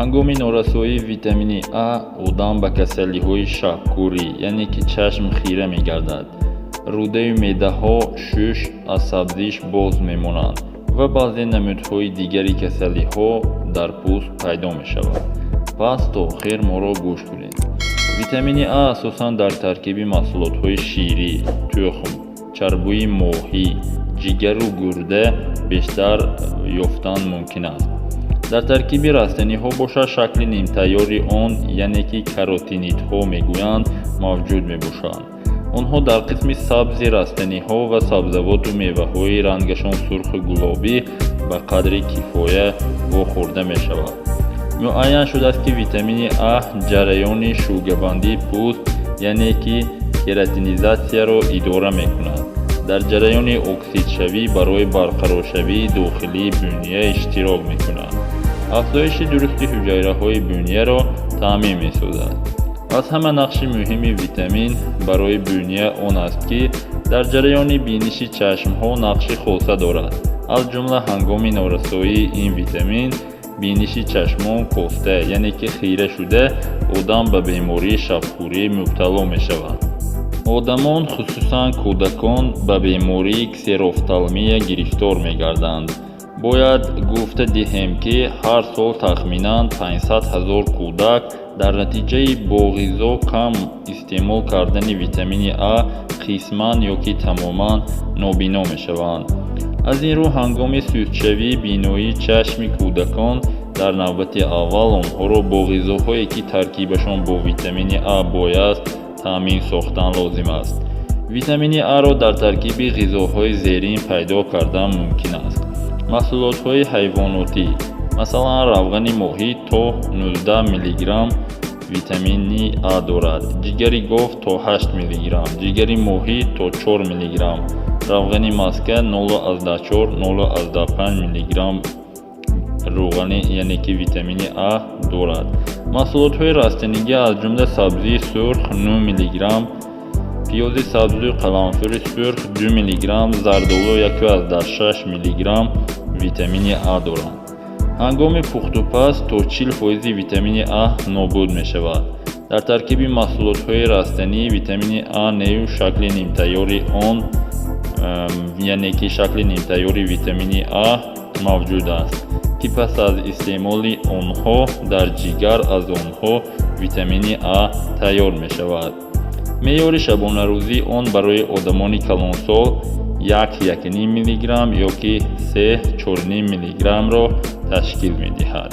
ҳангоми норасоии витамини А одам ба касалиҳои шабкурӣ яъне ки чашм хира мегардад, рӯдаю меъдаҳо шуш аз сабзиш боз мемонанд ва баъзе намудҳои дигари касалиҳо дар пӯст пайдо мешавад. пас то охир моро гӯш кунед. витамини А асосан дар таркиби маҳсулотҳои ширӣ, тухм, чарбуи моҳӣ, ҷигару гурда бештар ёфтан мумкин аст. дар таркиби растаниҳо бошад, шакли нимтайёри он яъне ки каротинидҳо мегӯянд мавҷуд мебошанд. онҳо дар қисми сабзи растаниҳо ва сабзавоту меваҳои рангашон сурху гулобӣ ба қадри кифоя вохӯрда мешавад. муайян шудааст ки витамини А ҷараёни шӯгабандии пӯст яъне ки кератинизатсияро идора мекунад. дар ҷараёни оксидшавӣ барои барқароршавии дохилии бӯния иштирок мекунад. афзоиши дурусти ҳуҷайраҳои бӯнияро таъмин месозад. аз ҳама нақши муҳими витамин барои бӯния он аст ки дар ҷараёни биниши чашмҳо нақши хоса дорад. аз ҷумла ҳангоми норасоии ин витамин биниши чашмон коста яъне ки хира шуда одам ба бемории шабкурӣ мубтало мешавад. одамон хусусан кӯдакон ба бемории ксерофталмия гирифтор мегарданд. бояд гуфта диҳем ки ҳар сол тахминан 500 000 кӯдак дар натиҷаи бо ғизо кам истеъмол кардани витамини А қисман ё ки тамоман нобино мешаванд. аз ин рӯ ҳангоми сустшавии биноии чашми кӯдакон дар навбати аввал онҳоро бо ғизоҳое ки таркибашон бо витамини А бой аст таъмин сохтан лозим аст. витамини Аро дар таркиби ғизоҳои зерин пайдо кардан мумкин аст. маҳсулотҳои ҳайвонотӣ масалан равғани моҳӣ то 19 мг витамини А дорад, ҷигари гов то 8 мг, ҷигари моҳӣ то 4 мг, равғани маска 0,4-0,5 мг рӯғани яъне ки витамини А дорад. маҳсулотҳои растанигӣ аз ҷумла сабзии сурх 9 мг, пиёзи сабзу қаламфури сурх 2 мг, зардолу 1,6 мг витамини А доранд. ҳангоми пухтупаз то 40% витамини А нобуд мешавад. дар таркиби маҳсулотҳои растанӣ витамини А нею шакли нимтайёри он яъне ки шакли нимтайёри витамини А мавҷуд аст ки пас аз истеъмоли онҳо дар ҷигар аз онҳо витамини А тайёр мешавад. меъёри шабонарӯзии он барои одамони калонсол 1-1,5 мг ё ки 3-4,5 мг-ро ташкил медиҳад.